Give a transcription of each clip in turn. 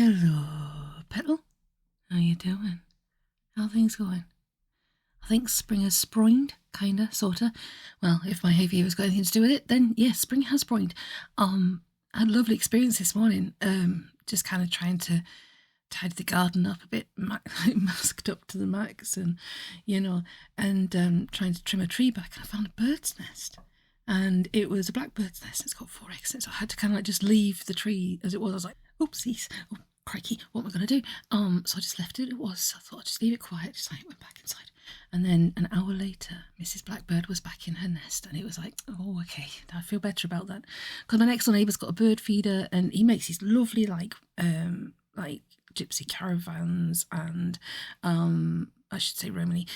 Hello, Petal. How you doing? How are things going? I think spring has springed, kinda, sorta. Well, if my hay fever's got anything to do with it, then yes, spring has springed. I had a lovely experience this morning. Just kind of trying to tidy the garden up a bit, masked up to the max, and trying to trim a tree back. And I found a bird's nest, and it was a blackbird's nest. It's got 4 eggs in it, so I had to kind of like just leave the tree as it was. I was like, oopsies, oh crikey, what am I going to do? So I just left it. It was. I thought I'd just leave it quiet. Just like went back inside, and then an hour later, Mrs. Blackbird was back in her nest, and it was like, oh, okay, I feel better about that. Because my next door neighbour's got a bird feeder, and he makes these lovely like gypsy caravans and I should say Romany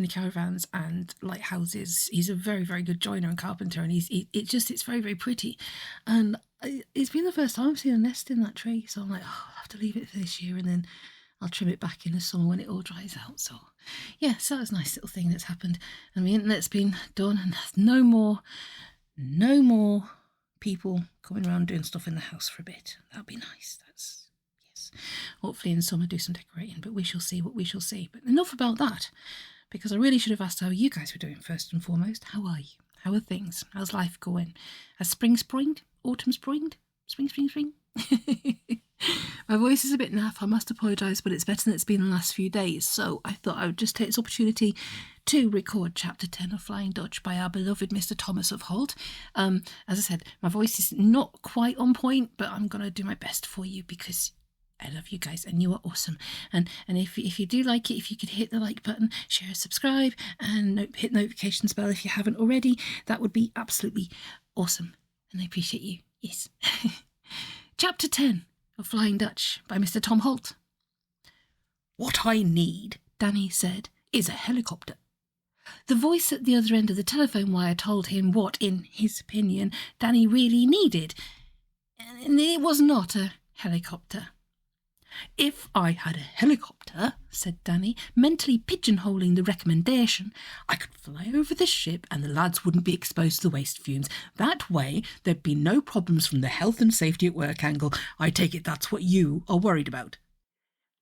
caravans and lighthouses. He's a very, very good joiner and carpenter, and it's very, very pretty. And it's been the first time I've seen a nest in that tree, so I'm like, oh, I'll have to leave it for this year, and then I'll trim it back in the summer when it all dries out. So yeah, so that was a nice little thing that's happened, and the internet's been done, and there's no more people coming around doing stuff in the house for a bit. That'd be nice. Hopefully in summer do some decorating, but we shall see what we shall see. But enough about that, because I really should have asked how you guys were doing first and foremost. How are you? How are things? How's life going? Has spring springed? Autumn springed? Spring? My voice is a bit naff, I must apologise, but it's better than it's been the last few days, so I thought I would just take this opportunity to record Chapter 10 of Flying Dutch by our beloved Mr. Thomas of Holt. As I said, my voice is not quite on point, but I'm going to do my best for you because I love you guys and you are awesome. And if you do like it, if you could hit the like button, share, subscribe, and hit the notifications bell if you haven't already, that would be absolutely awesome. And I appreciate you. Yes. Chapter 10 of Flying Dutch by Mr. Tom Holt. What I need, Danny said, is a helicopter. The voice at the other end of the telephone wire told him what, in his opinion, Danny really needed. And it was not a helicopter. If I had a helicopter, said Danny, mentally pigeonholing the recommendation, I could fly over the ship and the lads wouldn't be exposed to the waste fumes. That way, there'd be no problems from the health and safety at work angle. I take it that's what you are worried about.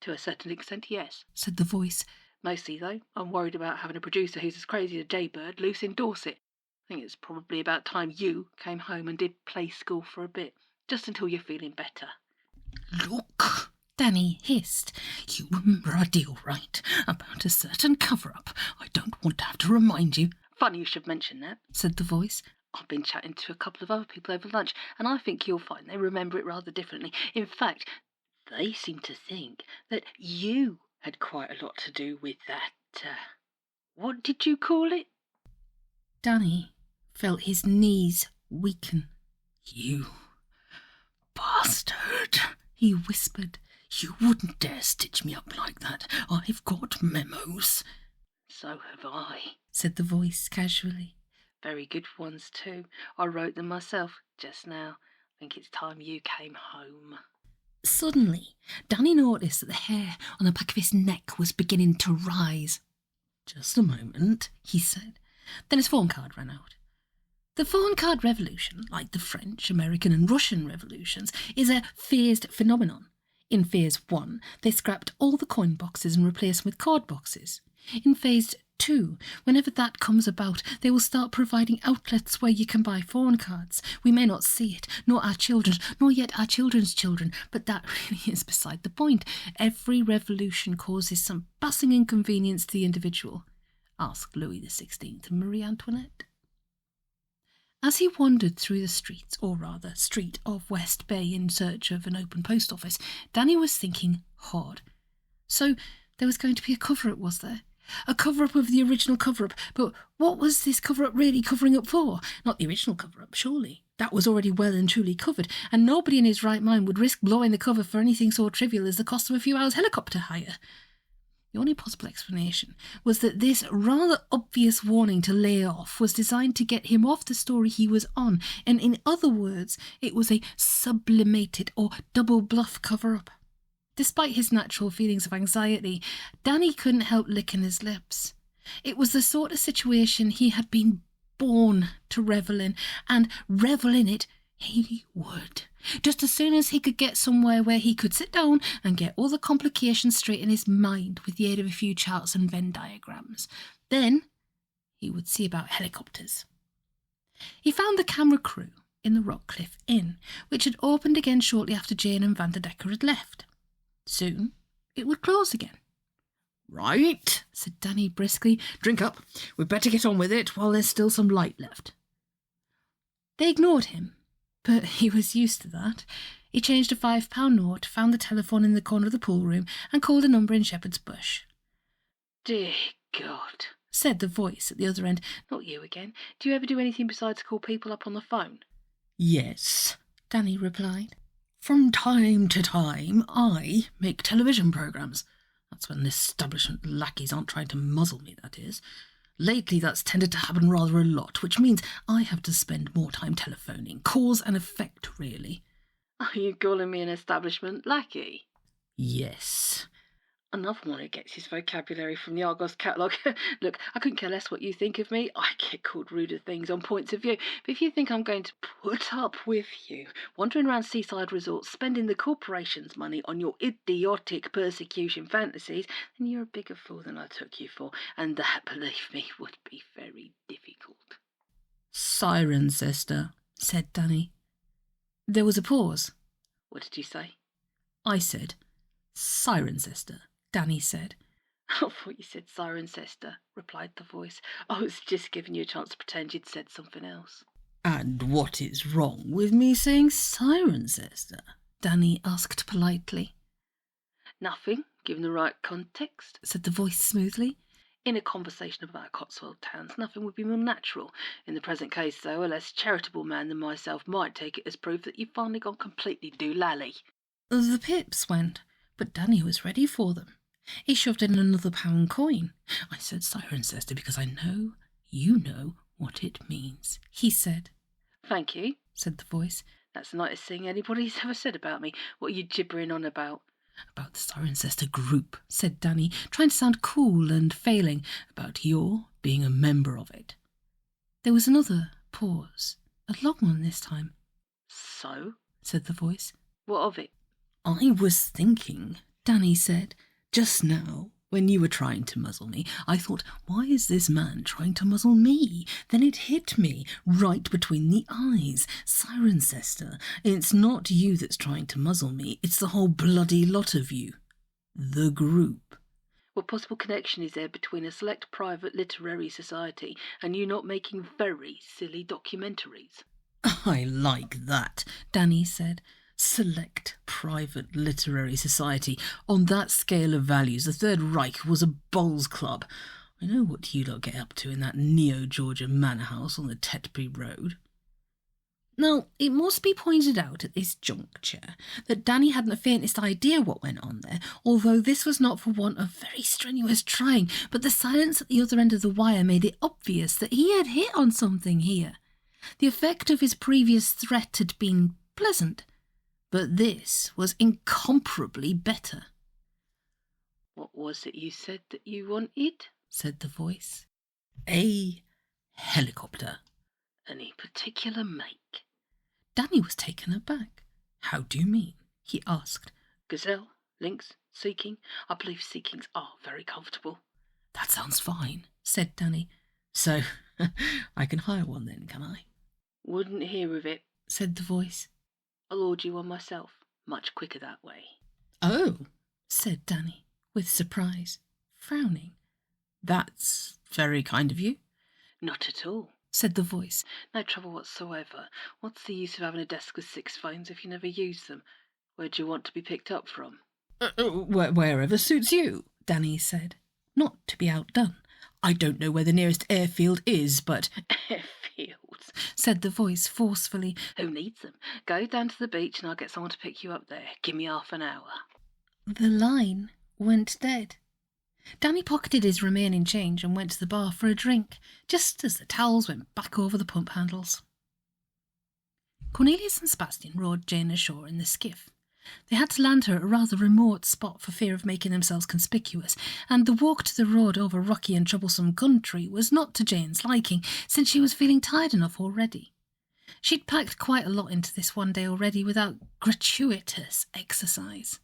To a certain extent, yes, said the voice. Mostly, though, I'm worried about having a producer who's as crazy as a jaybird loose in Dorset. I think it's probably about time you came home and did play school for a bit, just until you're feeling better. Look, Danny hissed. You remember our deal, right? About a certain cover-up. I don't want to have to remind you. Funny you should mention that, said the voice. I've been chatting to a couple of other people over lunch, and I think you'll find they remember it rather differently. In fact, they seem to think that you had quite a lot to do with that, what did you call it? Danny felt his knees weaken. You bastard, he whispered. You wouldn't dare stitch me up like that. I've got memos. So have I, said the voice casually. Very good ones too. I wrote them myself just now. I think it's time you came home. Suddenly, Danny noticed that the hair on the back of his neck was beginning to rise. Just a moment, he said. Then his phone card ran out. The phone card revolution, like the French, American and Russian revolutions, is a phased phenomenon. In Phase 1, they scrapped all the coin boxes and replaced them with card boxes. In Phase 2, whenever that comes about, they will start providing outlets where you can buy phone cards. We may not see it, nor our children, nor yet our children's children, but that really is beside the point. Every revolution causes some passing inconvenience to the individual. Ask Louis XVI and Marie Antoinette. As he wandered through the streets, or rather street of West Bay in search of an open post office, Danny was thinking hard. So there was going to be a cover-up, was there? A cover-up of the original cover-up, but what was this cover-up really covering up for? Not the original cover-up, surely. That was already well and truly covered, and nobody in his right mind would risk blowing the cover for anything so trivial as the cost of a few hours helicopter hire. The only possible explanation was that this rather obvious warning to lay off was designed to get him off the story he was on, and in other words, it was a sublimated or double bluff cover-up. Despite his natural feelings of anxiety, Danny couldn't help licking his lips. It was the sort of situation he had been born to revel in, and revel in it he would. just as soon as he could get somewhere where he could sit down and get all the complications straight in his mind with the aid of a few charts and Venn diagrams. Then he would see about helicopters. He found the camera crew in the Rockcliffe Inn, which had opened again shortly after Jane and Vanderdecker had left. Soon it would close again. "Right," said Danny briskly. "Drink up. We'd better get on with it while there's still some light left." They ignored him, but he was used to that. He changed a £5 note, found the telephone in the corner of the pool room, and called a number in Shepherd's Bush. "Dear God," said the voice at the other end. "Not you again. Do you ever do anything besides call people up on the phone?" "Yes," Danny replied. "From time to time I make television programmes. That's when the establishment lackeys aren't trying to muzzle me, that is. Lately that's tended to happen rather a lot, which means I have to spend more time telephoning. Cause and effect, really." "Are you calling me an establishment lackey?" "Yes." Another one who gets his vocabulary from the Argos catalogue. Look, I couldn't care less what you think of me. I get called ruder things on points of view. But if you think I'm going to put up with you wandering around seaside resorts, spending the corporation's money on your idiotic persecution fantasies, then you're a bigger fool than I took you for. And that, believe me, would be very difficult. "Sirencester," said Danny. There was a pause. "What did you say?" "I said Sirencester," Danny said. "I thought you said Sirencester," replied the voice. "I was just giving you a chance to pretend you'd said something else." "And what is wrong with me saying Sirencester?" Danny asked politely. "Nothing, given the right context," said the voice smoothly. "In a conversation about Cotswold towns, nothing would be more natural. In the present case, though, a less charitable man than myself might take it as proof that you've finally gone completely doolally." The pips went, but Danny was ready for them. He shoved in another £1 coin. "I said Sirencester because I know you know what it means," he said. "Thank you," said the voice. "That's the nicest thing anybody's ever said about me. What are you gibbering on about?" "About the Sirencester group," said Danny, trying to sound cool and failing, "about your being a member of it." There was another pause, a long one this time. "So?" said the voice. "What of it?" "I was thinking," Danny said, "just now, when you were trying to muzzle me, I thought, why is this man trying to muzzle me? Then it hit me, right between the eyes. Sirencester, it's not you that's trying to muzzle me, it's the whole bloody lot of you. The group." "What possible connection is there between a select private literary society and you not making very silly documentaries?" "I like that," Danny said. "Select private literary society. On that scale of values, the Third Reich was a bowls club. I know what you lot get up to in that Neo-Georgia manor house on the Tetbury Road." Now, it must be pointed out at this juncture that Danny hadn't the faintest idea what went on there, although this was not for want of very strenuous trying, but the silence at the other end of the wire made it obvious that he had hit on something here. The effect of his previous threat had been pleasant, but this was incomparably better. "What was it you said that you wanted?" said the voice. "A helicopter." "Any particular make?" Danny was taken aback. "How do you mean?" he asked. "Gazelle, Lynx, Sea King. I believe Sea Kings are very comfortable." "That sounds fine," said Danny. "So, I can hire one then, can I?" "Wouldn't hear of it," said the voice. "I'll order you one myself. Much quicker that way." "Oh," said Danny, with surprise, frowning. "That's very kind of you." "Not at all," said the voice. "No trouble whatsoever. What's the use of having a desk with 6 phones if you never use them? Where do you want to be picked up from?" Wherever suits you," Danny said, not to be outdone. "I don't know where the nearest airfield is, but—" "Airfields," said the voice forcefully. "Who needs them? Go down to the beach and I'll get someone to pick you up there. Give me half an hour." The line went dead. Danny pocketed his remaining change and went to the bar for a drink, just as the towels went back over the pump handles. Cornelius and Sebastian rowed Jane ashore in the skiff. They had to land her at a rather remote spot for fear of making themselves conspicuous, and the walk to the road over rocky and troublesome country was not to Jane's liking, since she was feeling tired enough already. She'd packed quite a lot into this one day already without gratuitous exercise.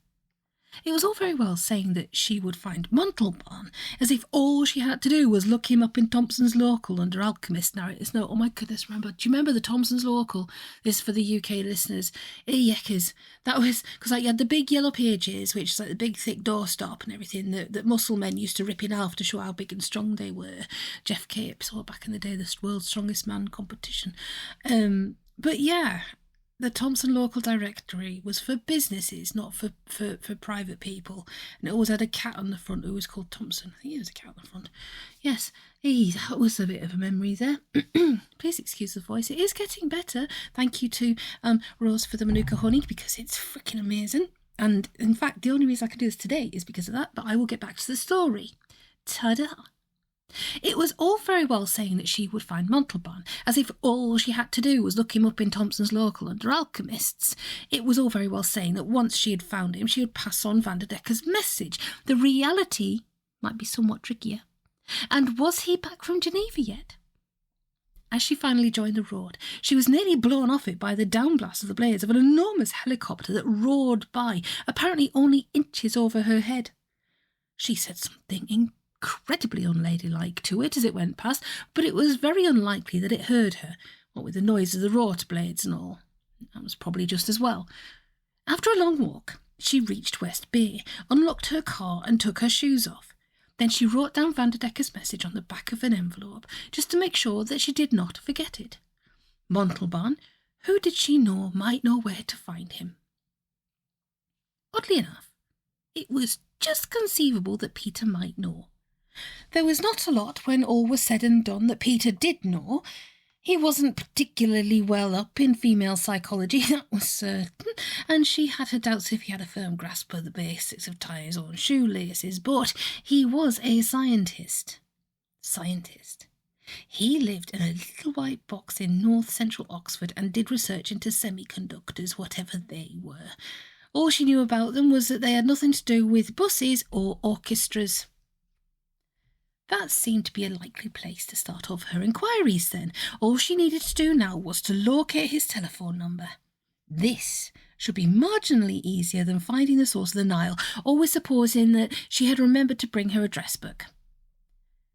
It was all very well saying that she would find Montalban, as if all she had to do was look him up in Thompson's Local under Alchemist narrators. No, oh my goodness, do you remember the Thompson's Local? This is for the UK listeners. Yeckers. That was, because like, you had the big yellow pages, which is like the big thick doorstop and everything that muscle men used to rip in half to show how big and strong they were. Jeff Capes, or back in the day, the world's strongest man competition. But yeah, the Thompson Local Directory was for businesses, not for private people. And it always had a cat on the front who was called Thompson. I think there was a cat on the front. Yes, that was a bit of a memory there. Please excuse the voice. It is getting better. Thank you to Rose for the Manuka honey, because it's freaking amazing. And in fact, the only reason I can do this today is because of that. But I will get back to the story. Ta-da! It was all very well saying that she would find Montalban, as if all she had to do was look him up in Thompson's Local under Alchemists. It was all very well saying that once she had found him, she would pass on Vanderdecker's message. The reality might be somewhat trickier. And was he back from Geneva yet? As she finally joined the road, she was nearly blown off it by the downblast of the blades of an enormous helicopter that roared by, apparently only inches over her head. She said something incredibly unladylike to it as it went past, but it was very unlikely that it heard her, what with the noise of the rotor blades and all. That was probably just as well. After a long walk, she reached West Bay, unlocked her car and took her shoes off. Then she wrote down Vanderdecker's message on the back of an envelope, just to make sure that she did not forget it. Montalban, who did she know might know where to find him? Oddly enough, it was just conceivable that Peter might know. There was not a lot, when all was said and done, that Peter did know. He wasn't particularly well up in female psychology, that was certain, and she had her doubts if he had a firm grasp of the basics of ties or shoelaces, but he was a scientist. He lived in a little white box in north-central Oxford and did research into semiconductors, whatever they were. All she knew about them was that they had nothing to do with buses or orchestras. That seemed to be a likely place to start off her inquiries then. All she needed to do now was to locate his telephone number. This should be marginally easier than finding the source of the Nile, always supposing that she had remembered to bring her address book.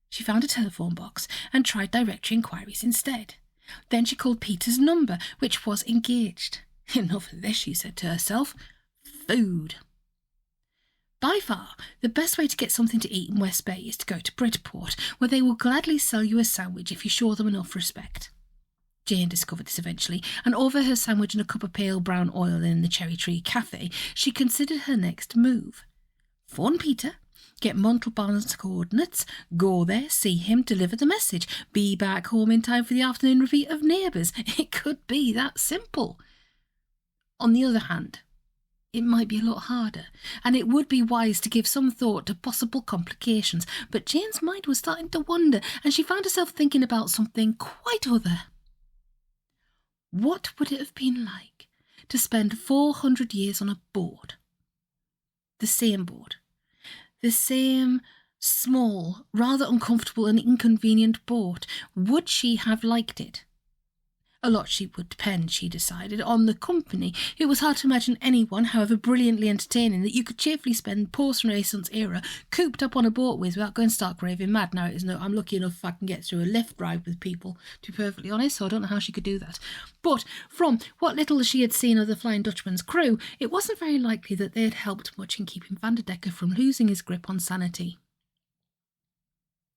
She found a telephone box and tried directory inquiries instead. Then she called Peter's number, which was engaged. Enough of this, she said to herself. Food. By far, the best way to get something to eat in West Bay is to go to Bridport, where they will gladly sell you a sandwich if you show them enough respect. Jane discovered this eventually, and over her sandwich and a cup of pale brown oil in the Cherry Tree Cafe, she considered her next move. Phone Peter, get Montalban's coordinates, go there, see him, deliver the message, be back home in time for the afternoon repeat of Neighbours. It could be that simple. On the other hand, it might be a lot harder, and it would be wise to give some thought to possible complications, but Jane's mind was starting to wander, and she found herself thinking about something quite other. What would it have been like to spend 400 years on a board? The same board. The same small, rather uncomfortable and inconvenient board. Would she have liked it? A lot she would depend, she decided, on the company. It was hard to imagine anyone, however brilliantly entertaining, that you could cheerfully spend post-Renaissance era cooped up on a boat with without going stark raving mad. Now, I'm lucky enough if I can get through a lift ride with people, to be perfectly honest, so I don't know how she could do that. But from what little she had seen of the Flying Dutchman's crew, it wasn't very likely that they had helped much in keeping Vanderdecker from losing his grip on sanity.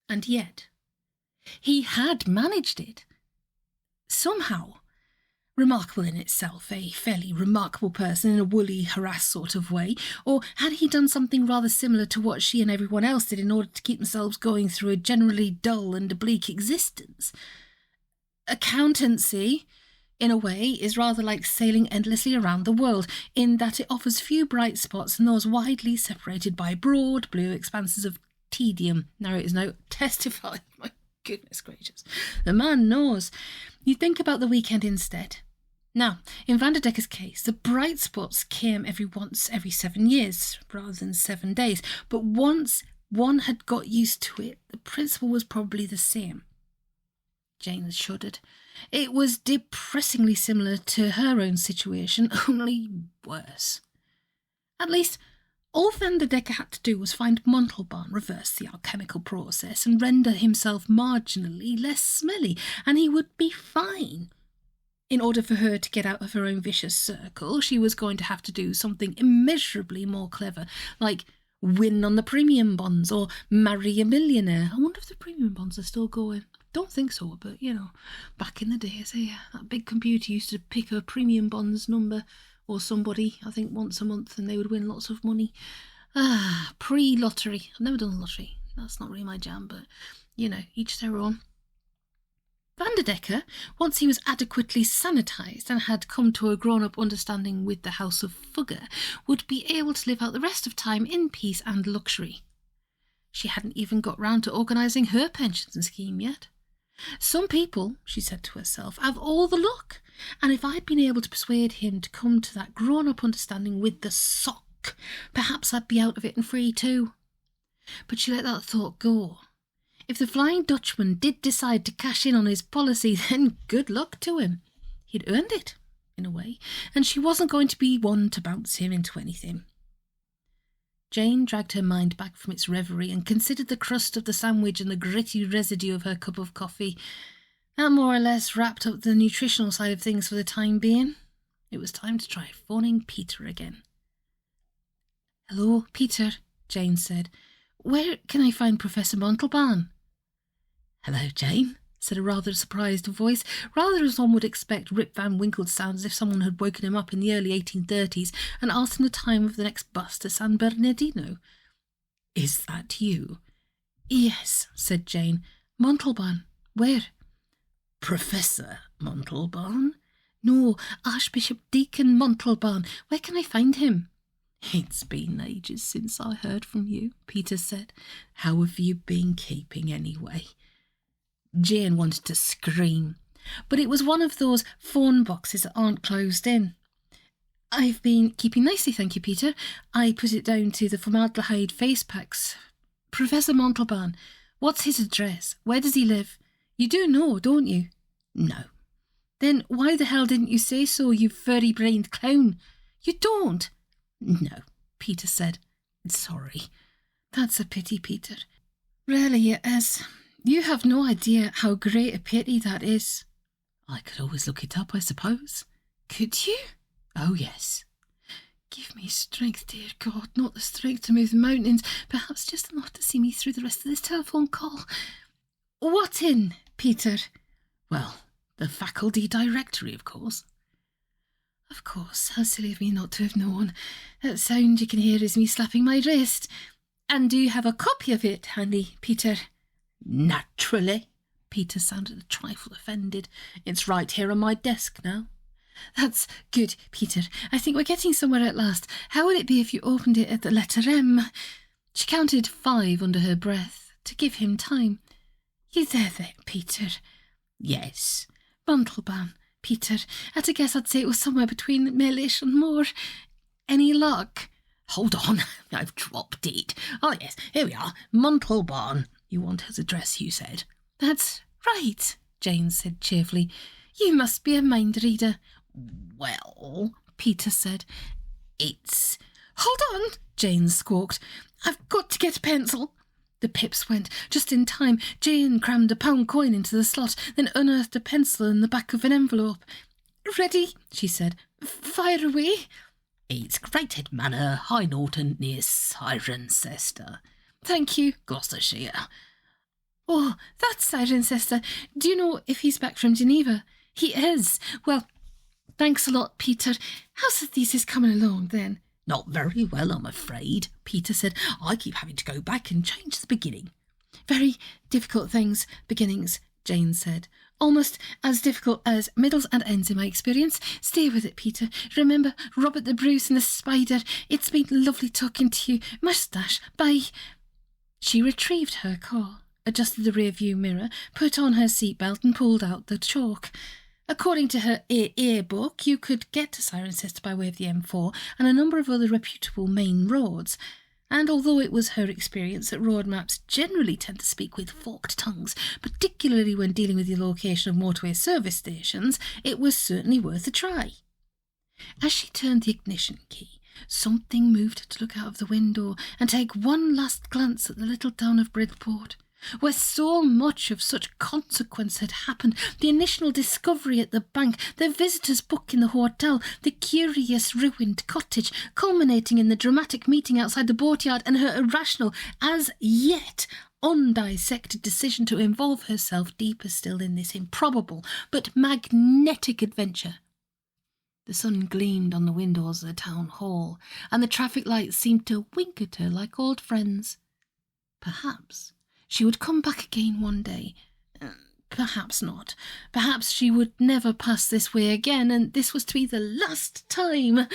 And yet, he had managed it. Somehow. Remarkable in itself, a fairly remarkable person in a woolly, harassed sort of way, or had he done something rather similar to what she and everyone else did in order to keep themselves going through a generally dull and oblique existence? Accountancy, in a way, is rather like sailing endlessly around the world, in that it offers few bright spots and those widely separated by broad blue expanses of tedium. Narrators now testify. My goodness gracious. The man knows. You think about the weekend instead. Now, in Vanderdecker's case, the bright spots came every 7 years, rather than 7 days. But once one had got used to it, the principle was probably the same. Jane shuddered. It was depressingly similar to her own situation, only worse. At least, all Vanderdecker had to do was find Montalban, reverse the alchemical process, and render himself marginally less smelly, and he would be fine. In order for her to get out of her own vicious circle, she was going to have to do something immeasurably more clever, like win on the premium bonds or marry a millionaire. I wonder if the premium bonds are still going. Don't think so, but, back in the days, that big computer used to pick a premium bonds number or somebody, I think, once a month, and they would win lots of money. Pre-lottery. I've never done a lottery. That's not really my jam, but, each their own. Vanderdecker, once he was adequately sanitised and had come to a grown-up understanding with the House of Fugger, would be able to live out the rest of time in peace and luxury. She hadn't even got round to organising her pension scheme yet. Some people, she said to herself, have all the luck, and if I'd been able to persuade him to come to that grown-up understanding with the sock, perhaps I'd be out of it and free too. But she let that thought go. If the Flying Dutchman did decide to cash in on his policy, then good luck to him. He'd earned it, in a way, and she wasn't going to be one to bounce him into anything. Jane dragged her mind back from its reverie and considered the crust of the sandwich and the gritty residue of her cup of coffee. That more or less wrapped up the nutritional side of things for the time being. It was time to try phoning Peter again. "Hello, Peter," Jane said. "Where can I find Professor Montalban?" "Hello, Jane," said a rather surprised voice, rather as one would expect Rip Van Winkle to sound, as if someone had woken him up in the early 1830s and asked him the time of the next bus to San Bernardino. "Is that you?" "Yes," said Jane. "Montalban. Where?" "Professor Montalban?" "No, Archbishop Deacon Montalban. Where can I find him?" "It's been ages since I heard from you," Peter said. "How have you been keeping anyway?" Jane wanted to scream, but it was one of those phone boxes that aren't closed in. "I've been keeping nicely, thank you, Peter. I put it down to the formaldehyde face packs. Professor Montalban, what's his address? Where does he live? You do know, don't you?" "No." "Then why the hell didn't you say so, you furry-brained clown? You don't?" "No," Peter said. "Sorry." "That's a pity, Peter. Really it is. You have no idea how great a pity that is." "I could always look it up, I suppose." "Could you?" "Oh, yes." "Give me strength, dear God, not the strength to move the mountains, perhaps just enough to see me through the rest of this telephone call." "What in, Peter?" "Well, the faculty directory, of course." "Of course, how silly of me not to have known. That sound you can hear is me slapping my wrist. And do you have a copy of it handy, Peter?" "Naturally." Peter sounded a trifle offended. "It's right here on my desk now." "That's good, Peter. I think we're getting somewhere at last. How would it be if you opened it at the letter M?" She counted 5 under her breath, to give him time. "You there, Peter?" "Yes." "Montalban, Peter. At a guess I'd say it was somewhere between Mellish and Moore. Any luck?" "Hold on, I've dropped it. Oh, yes, here we are. Montalban. You want his address, you said?" "That's right," Jane said cheerfully. "You must be a mind reader." "Well," Peter said, "it's—" "Hold on," Jane squawked. "I've got to get a pencil." The pips went just in time. Jane crammed a £1 coin into the slot, then unearthed a pencil in the back of an envelope. "Ready," she said. "Fire away." "It's Greathead Manor, High Norton, near Cirencester." "Thank you." "Gloucestershire." "Oh, that's Cirencester. Do you know if he's back from Geneva?" "He is." "Well, thanks a lot, Peter. How's the thesis coming along, then?" "Not very well, I'm afraid," Peter said. "I keep having to go back and change the beginning." "Very difficult things, beginnings," Jane said. "Almost as difficult as middles and ends in my experience. Stay with it, Peter. Remember Robert the Bruce and the Spider. It's been lovely talking to you. Moustache. Bye." She retrieved her car, adjusted the rear-view mirror, put on her seatbelt and pulled out the chalk. According to her AA book, you could get to Cirencester by way of the M4 and a number of other reputable main roads. And although it was her experience that road maps generally tend to speak with forked tongues, particularly when dealing with the location of motorway service stations, it was certainly worth a try. As she turned the ignition key, something moved her to look out of the window and take one last glance at the little town of Bridport, where so much of such consequence had happened. The initial discovery at the bank, the visitor's book in the hotel, the curious ruined cottage, culminating in the dramatic meeting outside the boatyard, and her irrational, as yet undissected decision to involve herself deeper still in this improbable but magnetic adventure. The sun gleamed on the windows of the town hall, and the traffic lights seemed to wink at her like old friends. Perhaps she would come back again one day. Perhaps not. Perhaps she would never pass this way again, and this was to be the last time.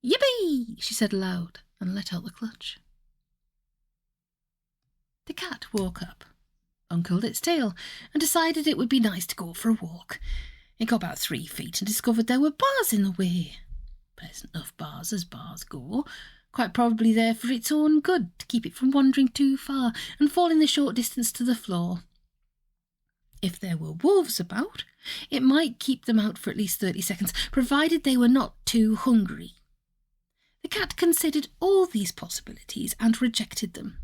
Yippee! She said aloud, and let out the clutch. The cat woke up, uncurled its tail, and decided it would be nice to go for a walk. It got about 3 feet and discovered there were bars in the way. Pleasant enough bars as bars go, quite probably there for its own good, to keep it from wandering too far and falling the short distance to the floor. If there were wolves about, it might keep them out for at least 30 seconds, provided they were not too hungry. The cat considered all these possibilities and rejected them.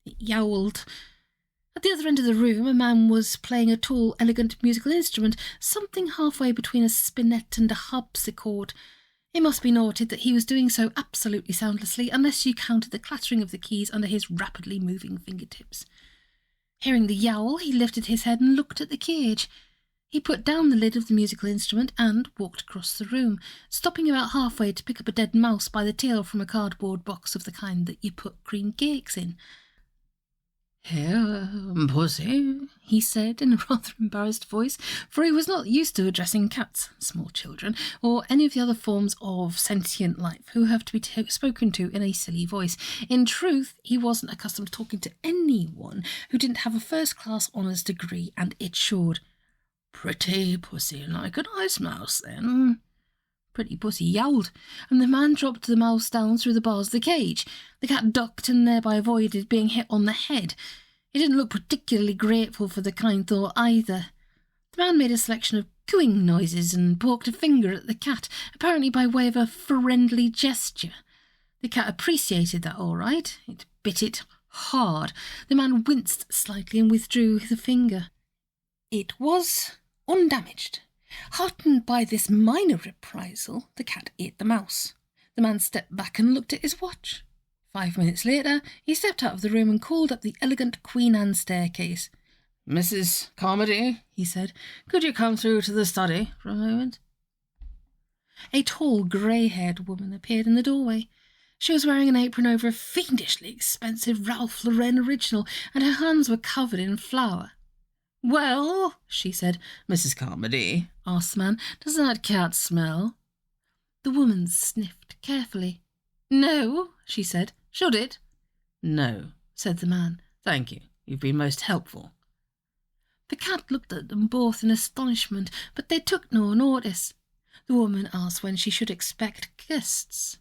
It yowled. At the other end of the room, a man was playing a tall, elegant musical instrument, something halfway between a spinet and a harpsichord. It must be noted that he was doing so absolutely soundlessly, unless you counted the clattering of the keys under his rapidly moving fingertips. Hearing the yowl, he lifted his head and looked at the cage. He put down the lid of the musical instrument and walked across the room, stopping about halfway to pick up a dead mouse by the tail from a cardboard box of the kind that you put cream cakes in. "Here, pussy," he said in a rather embarrassed voice, for he was not used to addressing cats, small children, or any of the other forms of sentient life who have to be spoken to in a silly voice. In truth, he wasn't accustomed to talking to anyone who didn't have a first-class honours degree, and it showed. "Pretty pussy like a nice mouse, then." Pretty pussy yowled, and the man dropped the mouse down through the bars of the cage. The cat ducked and thereby avoided being hit on the head. He didn't look particularly grateful for the kind thought either. The man made a selection of cooing noises and poked a finger at the cat, apparently by way of a friendly gesture. The cat appreciated that all right. It bit it hard. The man winced slightly and withdrew the finger. It was undamaged. Heartened by this minor reprisal, the cat ate the mouse. The man stepped back and looked at his watch. 5 minutes later, he stepped out of the room and called up the elegant Queen Anne staircase. "Mrs. Carmody," he said, "could you come through to the study for a moment?" A tall, grey-haired woman appeared in the doorway. She was wearing an apron over a fiendishly expensive Ralph Lauren original, and her hands were covered in flour. "Well," she said. "Mrs. Carmody," asked the man, "does that cat smell?" The woman sniffed carefully. "No," she said. "Should it?" "No," said the man. "Thank you. You've been most helpful." The cat looked at them both in astonishment, but they took no notice. The woman asked when she should expect guests.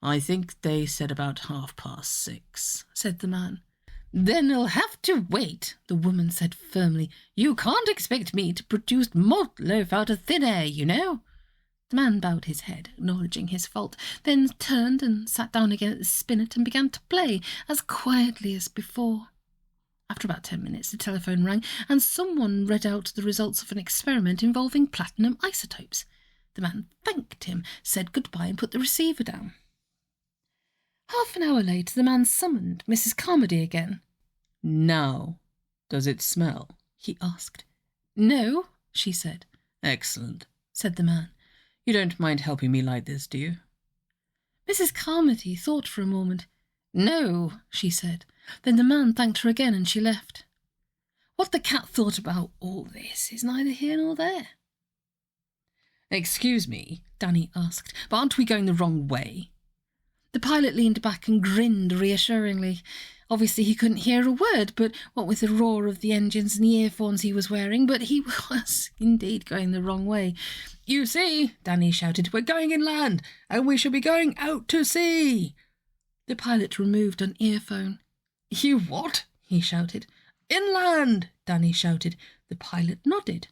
"I think they said about 6:30, said the man. "Then you'll have to wait," the woman said firmly. "You can't expect me to produce malt loaf out of thin air, you know." The man bowed his head, acknowledging his fault, then turned and sat down again at the spinet and began to play as quietly as before. After about 10 minutes, the telephone rang, and someone read out the results of an experiment involving platinum isotopes. The man thanked him, said goodbye, and put the receiver down. Half an hour later, the man summoned Mrs. Carmody again. "Now, does it smell?" he asked. "No," she said. "Excellent," said the man. "You don't mind helping me light this, do you?" Mrs. Carmody thought for a moment. "No," she said. Then the man thanked her again and she left. What the cat thought about all this is neither here nor there. "Excuse me," Danny asked, "but aren't we going the wrong way?" The pilot leaned back and grinned reassuringly. Obviously he couldn't hear a word, but what with the roar of the engines and the earphones he was wearing, but he was indeed going the wrong way. "You see," Danny shouted, "we're going inland, and we shall be going out to sea." The pilot removed an earphone. "You what?" he shouted. "Inland!" Danny shouted. The pilot nodded.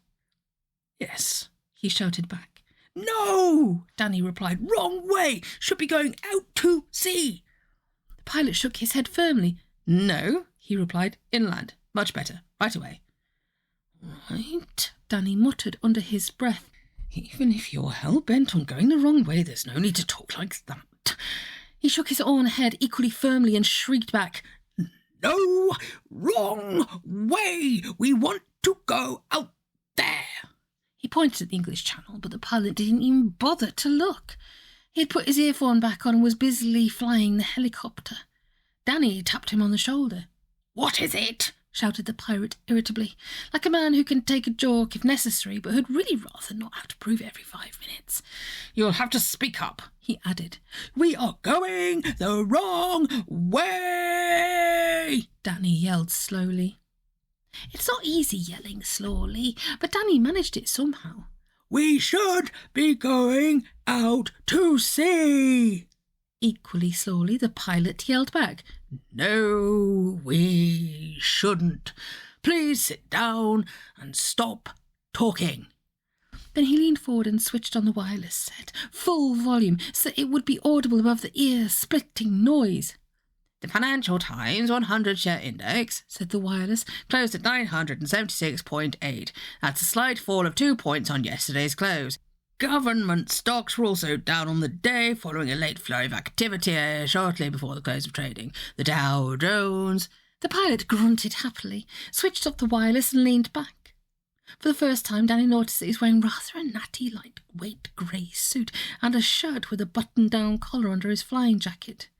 "Yes," he shouted back. "No!" Danny replied. "Wrong way! Should be going out to sea!" The pilot shook his head firmly. "No," he replied. "Inland. Much better. Right away." "Right," Danny muttered under his breath. "Even if you're hell-bent on going the wrong way, there's no need to talk like that." He shook his own head equally firmly and shrieked back, "No! Wrong way! We want to go out there!" He pointed at the English Channel, but the pilot didn't even bother to look. He had put his earphone back on and was busily flying the helicopter. Danny tapped him on the shoulder. "What is it?" shouted the pirate irritably, like a man who can take a joke if necessary, but who'd really rather not have to prove it every 5 minutes. "You'll have to speak up," he added. "We are going the wrong way!" Danny yelled slowly. It's not easy yelling slowly, but Danny managed it somehow. "We should be going out to sea!" Equally slowly, the pilot yelled back, "No, we shouldn't. Please sit down and stop talking." Then he leaned forward and switched on the wireless set, full volume, so that it would be audible above the ear-splitting noise. "The Financial Times 100 share index," said the wireless, "closed at 976.8. That's a slight fall of 2 points on yesterday's close. Government stocks were also down on the day, following a late flurry of activity shortly before the close of trading. The Dow Jones—" The pilot grunted happily, switched off the wireless and leaned back. For the first time, Danny noticed that he was wearing rather a natty lightweight grey suit and a shirt with a button-down collar under his flying jacket.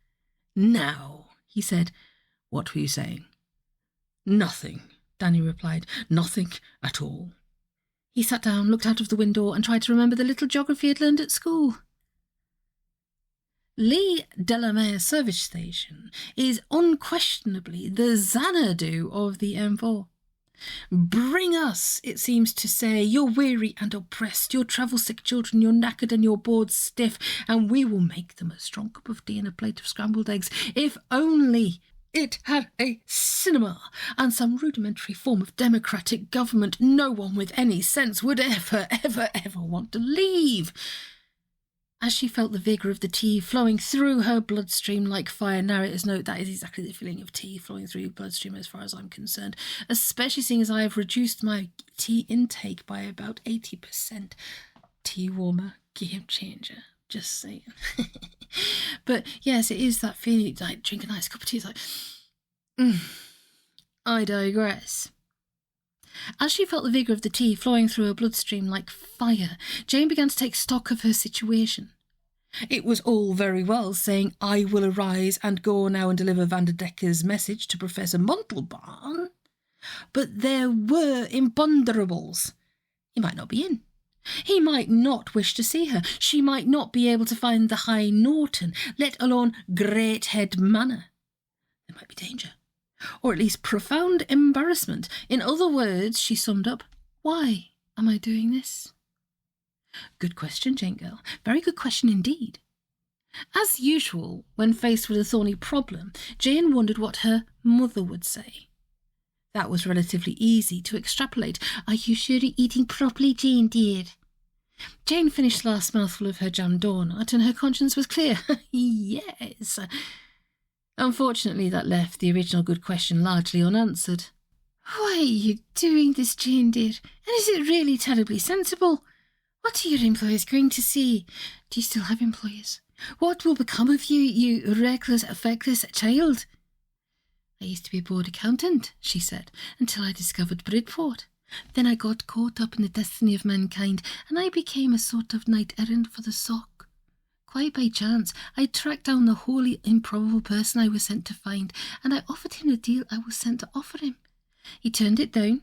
"Now," he said. "What were you saying?" "Nothing," Danny replied. "Nothing at all." He sat down, looked out of the window, and tried to remember the little geography he had learned at school. Lee Delamere Service Station is unquestionably the Xanadu of the M4. "Bring us," it seems to say, "your weary and oppressed, your travel-sick children, your knackered and your bored stiff, and we will make them a strong cup of tea and a plate of scrambled eggs. If only it had a cinema and some rudimentary form of democratic government, no one with any sense would ever want to leave." As she felt the vigour of the tea flowing through her bloodstream like fire, narrator's note, that is exactly the feeling of tea flowing through your bloodstream as far as I'm concerned, especially seeing as I have reduced my tea intake by about 80%. Tea warmer, game changer, just saying. But yes, it is that feeling, like drink a nice cup of tea, it's like, I digress. As she felt the vigour of the tea flowing through her bloodstream like fire, Jane began to take stock of her situation. It was all very well saying, "I will arise and go now and deliver Vanderdecker's message to Professor Montalban," but there were imponderables. He might not be in. He might not wish to see her. She might not be able to find the High Norton, let alone Greathead Manor. There might be danger, or at least profound embarrassment. In other words, she summed up, why am I doing this? Good question, Jane Girl. Very good question indeed. As usual, when faced with a thorny problem, Jane wondered what her mother would say. That was relatively easy to extrapolate. Are you sure you're eating properly, Jane, dear? Jane finished the last mouthful of her jam doughnut, and her conscience was clear. Yes. Unfortunately, that left the original good question largely unanswered. Why are you doing this, Jane, dear? And is it really terribly sensible? What are your employers going to say? Do you still have employers? What will become of you, you reckless, feckless child? I used to be a board accountant, she said, until I discovered Bridport. Then I got caught up in the destiny of mankind, and I became a sort of knight-errant for the sock. Quite by chance, I tracked down the wholly improbable person I was sent to find, and I offered him the deal I was sent to offer him. He turned it down.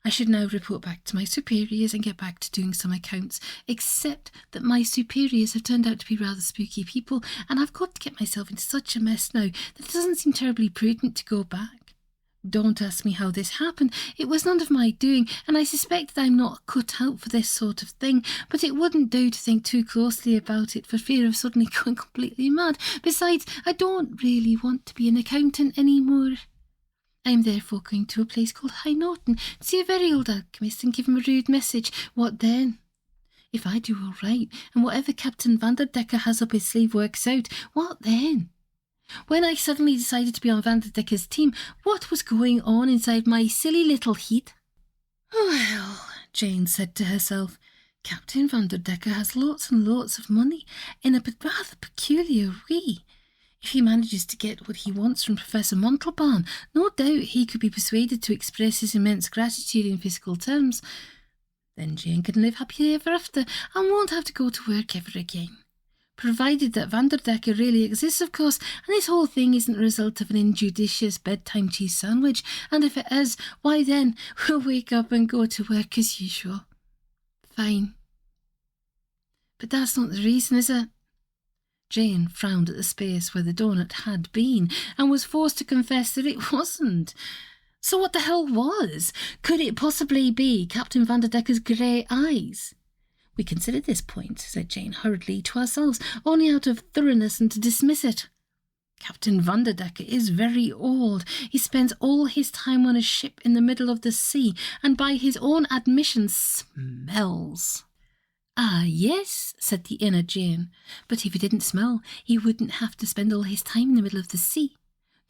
I should now report back to my superiors and get back to doing some accounts, except that my superiors have turned out to be rather spooky people, and I've got to get myself into such a mess now that it doesn't seem terribly prudent to go back. Don't ask me how this happened. It was none of my doing, and I suspect that I'm not cut out for this sort of thing, but it wouldn't do to think too closely about it for fear of suddenly going completely mad. Besides, I don't really want to be an accountant anymore. I'm therefore going to a place called High Norton, see a very old alchemist and give him a rude message. What then? If I do all right, and whatever Captain Vanderdecker has up his sleeve works out, what then? When I suddenly decided to be on Vanderdecker's team, what was going on inside my silly little head? Well, Jane said to herself, Captain Vanderdecker has lots and lots of money in a rather peculiar way. If he manages to get what he wants from Professor Montalban, no doubt he could be persuaded to express his immense gratitude in physical terms. Then Jane can live happily ever after and won't have to go to work ever again. Provided that Vanderdecker really exists, of course, and this whole thing isn't the result of an injudicious bedtime cheese sandwich, and if it is, why then we'll wake up and go to work as usual. Fine. But that's not the reason, is it? Jane frowned at the space where the donut had been, and was forced to confess that it wasn't. So what the hell was? Could it possibly be Captain Vanderdecker's grey eyes? We considered this point, said Jane hurriedly to ourselves, only out of thoroughness and to dismiss it. Captain Vanderdecker is very old. He spends all his time on a ship in the middle of the sea, and by his own admission smells. Ah, yes, said the inner Jane, but if he didn't smell, he wouldn't have to spend all his time in the middle of the sea.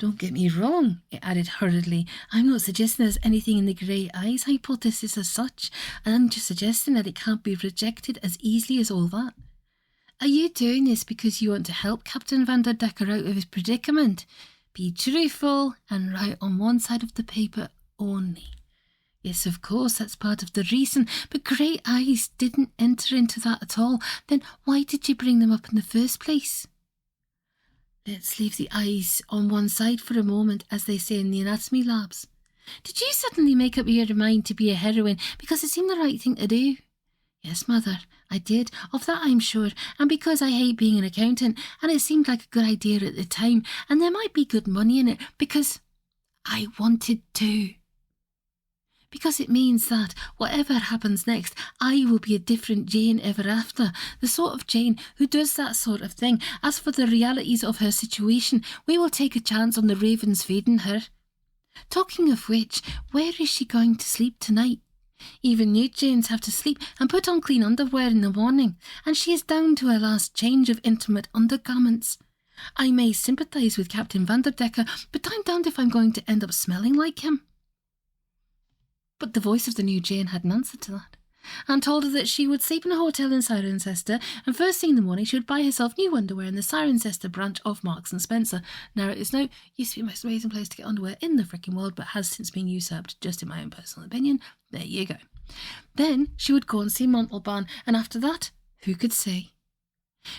Don't get me wrong, it added hurriedly. I'm not suggesting there's anything in the grey eyes hypothesis as such, and I'm just suggesting that it can't be rejected as easily as all that. Are you doing this because you want to help Captain Vanderdecker out of his predicament? Be truthful and write on one side of the paper only. Yes, of course, that's part of the reason, but grey eyes didn't enter into that at all. Then why did you bring them up in the first place? Let's leave the eyes on one side for a moment, as they say in the anatomy labs. Did you suddenly make up your mind to be a heroine because it seemed the right thing to do? Yes, Mother, I did, of that I'm sure, and because I hate being an accountant, and it seemed like a good idea at the time, and there might be good money in it, because I wanted to. Because it means that, whatever happens next, I will be a different Jane ever after, the sort of Jane who does that sort of thing. As for the realities of her situation, we will take a chance on the ravens feeding her. Talking of which, where is she going to sleep tonight? Even new Janes have to sleep and put on clean underwear in the morning, and she is down to her last change of intimate undergarments. I may sympathise with Captain Vanderdecker, but I'm damned if I'm going to end up smelling like him. But the voice of the new Jane had an answer to that, and told her that she would sleep in a hotel in Cirencester, and first thing in the morning she would buy herself new underwear in the Cirencester branch of Marks and Spencer. Now, it is no used to be the most amazing place to get underwear in the frickin' world, but has since been usurped, just in my own personal opinion. There you go. Then she would go and see Montalban, and after that, who could say?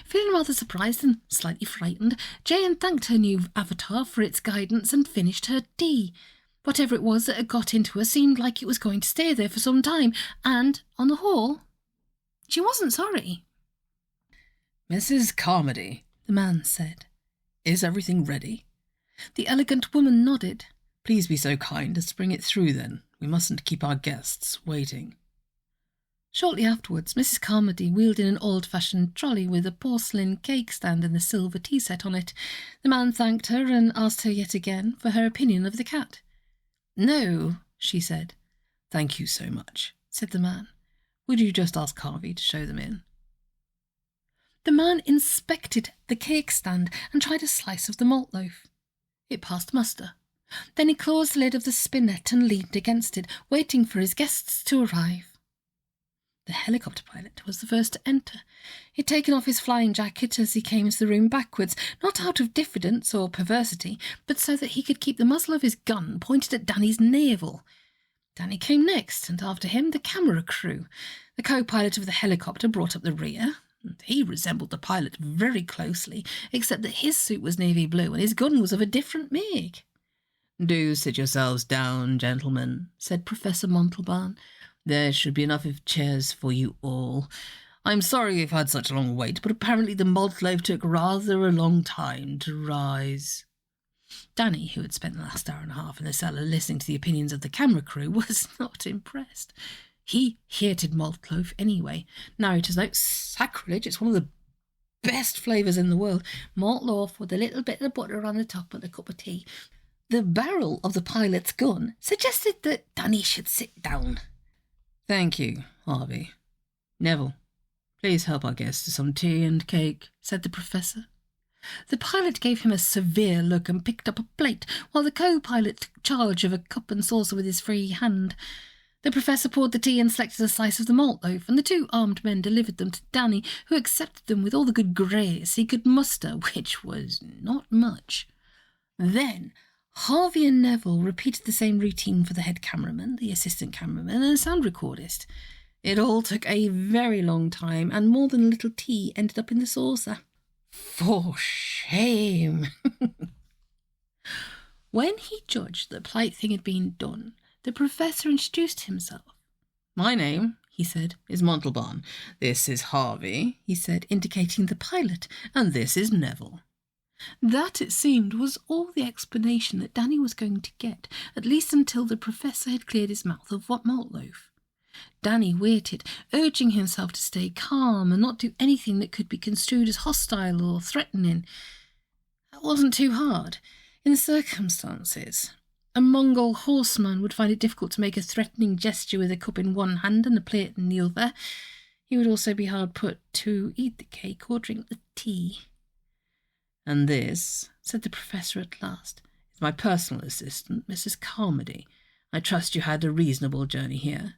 Feeling rather surprised and slightly frightened, Jane thanked her new avatar for its guidance and finished her tea. Whatever it was that had got into her seemed like it was going to stay there for some time, and, on the whole, she wasn't sorry. Mrs. Carmody, the man said. Is everything ready? The elegant woman nodded. Please be so kind as to bring it through then. We mustn't keep our guests waiting. Shortly afterwards, Mrs. Carmody wheeled in an old-fashioned trolley with a porcelain cake stand and a silver tea set on it. The man thanked her and asked her yet again for her opinion of the cat. No, she said. Thank you so much, said the man. Would you just ask Harvey to show them in? The man inspected the cake stand and tried a slice of the malt loaf. It passed muster. Then he closed the lid of the spinet and leaned against it, waiting for his guests to arrive. The helicopter pilot was the first to enter. He'd taken off his flying jacket as he came into the room backwards, not out of diffidence or perversity, but so that he could keep the muzzle of his gun pointed at Danny's navel. Danny came next, and after him the camera crew. The co-pilot of the helicopter brought up the rear. He resembled the pilot very closely, except that his suit was navy blue and his gun was of a different make. Do sit yourselves down, gentlemen, said Professor Montalban. There should be enough of chairs for you all. I'm sorry you've had such a long wait, but apparently the malt loaf took rather a long time to rise. Danny, who had spent the last hour and a half in the cellar listening to the opinions of the camera crew, was not impressed. He hated malt loaf anyway. Now, it is no sacrilege, it's one of the best flavours in the world. Malt loaf with a little bit of butter on the top and a cup of tea. The barrel of the pilot's gun suggested that Danny should sit down. "Thank you, Harvey. Neville, please help our guest to some tea and cake," said the professor. The pilot gave him a severe look and picked up a plate, while the co-pilot took charge of a cup and saucer with his free hand. The professor poured the tea and selected a slice of the malt loaf, and the two armed men delivered them to Danny, who accepted them with all the good grace he could muster, which was not much. Then Harvey and Neville repeated the same routine for the head cameraman, the assistant cameraman, and the sound recordist. It all took a very long time, and more than a little tea ended up in the saucer. For shame! When he judged that the polite thing had been done, the professor introduced himself. "My name," he said, "is Montalban. This is Harvey," he said, indicating the pilot, "and this is Neville." That, it seemed, was all the explanation that Danny was going to get, at least until the professor had cleared his mouth of what malt loaf. Danny waited, urging himself to stay calm and not do anything that could be construed as hostile or threatening. That wasn't too hard. In the circumstances, a Mongol horseman would find it difficult to make a threatening gesture with a cup in one hand and a plate in the other. He would also be hard put to eat the cake or drink the tea. "And this," said the professor at last, "is my personal assistant, Mrs. Carmody. I trust you had a reasonable journey here."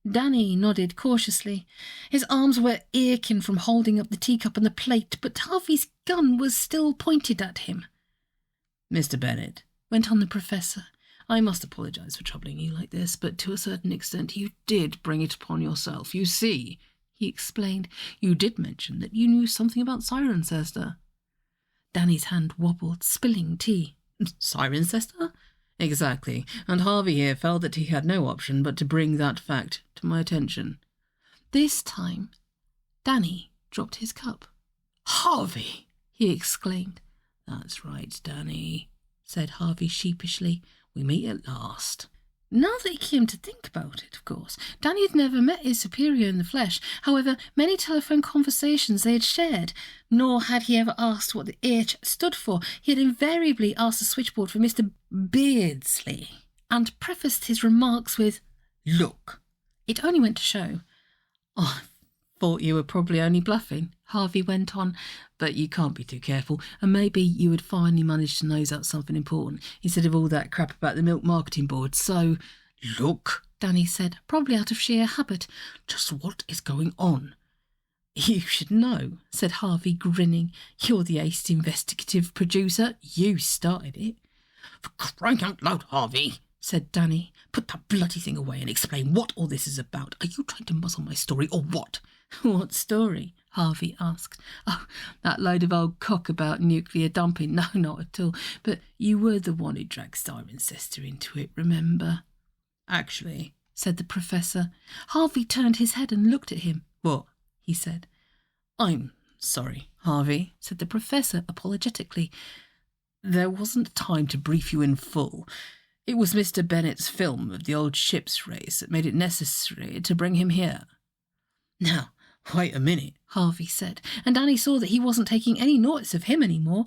Danny nodded cautiously. His arms were aching from holding up the teacup and the plate, but Harvey's gun was still pointed at him. "Mr. Bennet," went on the professor, "I must apologise for troubling you like this, but to a certain extent you did bring it upon yourself. You see," he explained, "you did mention that you knew something about Cirencester." Danny's hand wobbled, spilling tea. "Cirencester? Exactly, and Harvey here felt that he had no option but to bring that fact to my attention." This time, Danny dropped his cup. "Harvey!" he exclaimed. "That's right, Danny," said Harvey sheepishly. "We meet at last." Now that he came to think about it, of course, Danny had never met his superior in the flesh. However, many telephone conversations they had shared, nor had he ever asked what the H stood for. He had invariably asked the switchboard for Mr. Beardsley, and prefaced his remarks with, "Look." It only went to show. "I thought you were probably only bluffing," Harvey went on, "but you can't be too careful, and maybe you would finally manage to nose out something important instead of all that crap about the milk marketing board. So, look," Danny said, probably out of sheer habit. "just what is going on?" "You should know," said Harvey, grinning. "You're the ace investigative producer. You started it." "For crying out loud, Harvey," said Danny, "put that bloody thing away and explain what all this is about. Are you trying to muzzle my story or what?" "What story?" Harvey asked. "Oh, that load of old cock about nuclear dumping. No, not at all. But you were the one who dragged Cirencester into it, remember?" "Actually," said the professor. Harvey turned his head and looked at him. "What?" he said. "I'm sorry, Harvey," said the professor apologetically. "There wasn't time to brief you in full. It was Mr. Bennet's film of the old ship's race that made it necessary to bring him here." "Now, wait a minute," Harvey said, and Danny saw that he wasn't taking any notice of him anymore.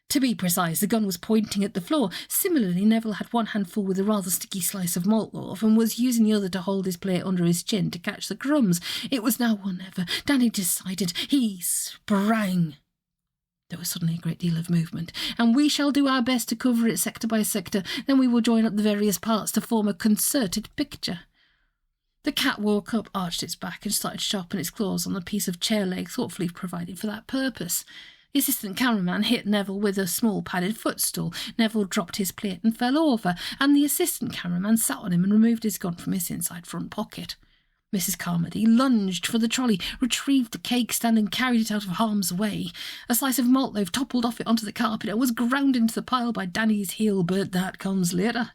To be precise, the gun was pointing at the floor. Similarly, Neville had one hand full with a rather sticky slice of malt loaf and was using the other to hold his plate under his chin to catch the crumbs. It was now or never. Danny decided. He sprang. There was suddenly a great deal of movement, and we shall do our best to cover it sector by sector. Then we will join up the various parts to form a concerted picture. The cat woke up, arched its back, and started sharpening its claws on the piece of chair leg thoughtfully provided for that purpose. The assistant cameraman hit Neville with a small padded footstool. Neville dropped his plate and fell over, and the assistant cameraman sat on him and removed his gun from his inside front pocket. Mrs. Carmody lunged for the trolley, retrieved the cake stand and carried it out of harm's way. A slice of malt loaf toppled off it onto the carpet and was ground into the pile by Danny's heel, but that comes later.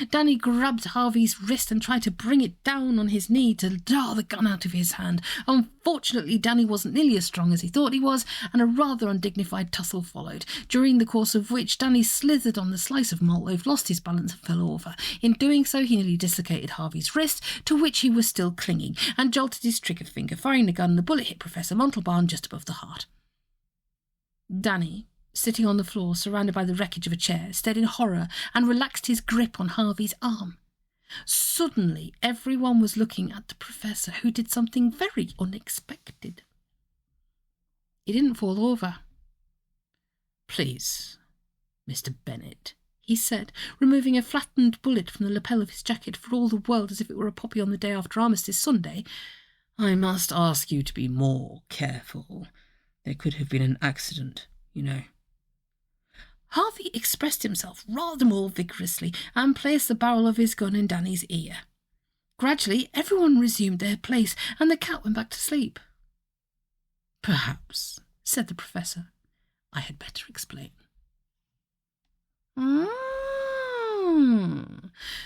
Danny grabbed Harvey's wrist and tried to bring it down on his knee to draw the gun out of his hand. Unfortunately, Danny wasn't nearly as strong as he thought he was, and a rather undignified tussle followed, during the course of which Danny slithered on the slice of malt loaf, lost his balance and fell over. In doing so, he nearly dislocated Harvey's wrist, to which he was still clinging, and jolted his trigger finger, firing the gun, and the bullet hit Professor Montalban just above the heart. Danny, sitting on the floor, surrounded by the wreckage of a chair, stared in horror and relaxed his grip on Harvey's arm. Suddenly, everyone was looking at the Professor, who did something very unexpected. He didn't fall over. "Please, Mr. Bennet," he said, removing a flattened bullet from the lapel of his jacket for all the world as if it were a poppy on the day after Armistice Sunday, "I must ask you to be more careful. There could have been an accident, you know." Harvey expressed himself rather more vigorously and placed the barrel of his gun in Danny's ear. Gradually, everyone resumed their place, and the cat went back to sleep. "Perhaps," said the Professor, "I had better explain."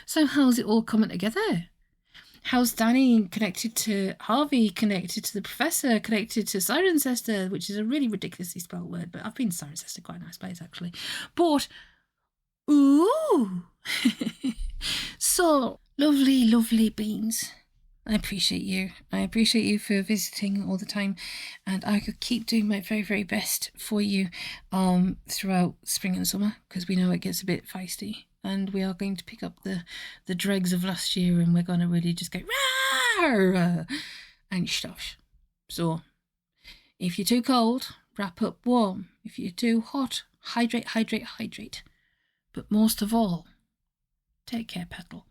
So how's it all coming together? How's Danny connected to Harvey, connected to the Professor, connected to Cirencester, which is a really ridiculously spelled word, but I've been to Cirencester, quite a nice place actually. But, ooh! So, lovely, lovely beans. I appreciate you. I appreciate you for visiting all the time, and I could keep doing my very, very best for you throughout spring and summer, because we know it gets a bit feisty. And we are going to pick up the dregs of last year, and we're going to really just go rawr and stuff. So, if you're too cold, wrap up warm. If you're too hot, hydrate, hydrate, hydrate. But most of all, take care, Petal.